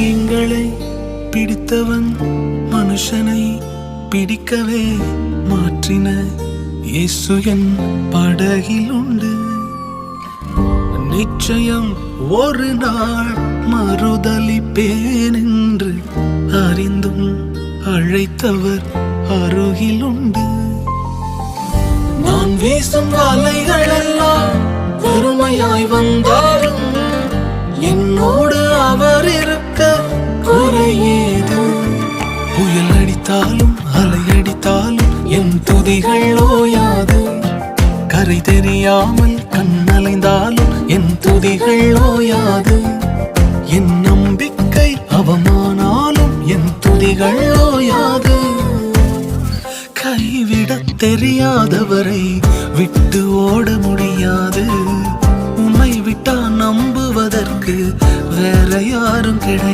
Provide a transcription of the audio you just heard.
மீன்களை பிடித்தவன் மனுஷனை பிடிக்கவே மாற்றின இயேசு என் படகில் உண்டு. நிச்சயம் ஒரு நாள் மறுதலிப்பேன் என்று அறிந்தும் அழைத்தவர் அருகில் உண்டு. நான் வீசும் வலைகள் எல்லாம் வெறுமையாய் வந்தாலும் என்னோடு அவர் இருக்க குறையேது. புயல் அடித்தாலும் அலை அடித்தாலும் என் துதிகள் ஓயாது. கரை தெரியாமல் கண்ணலைந்தாலும் என் துதிகள் ஓயாது.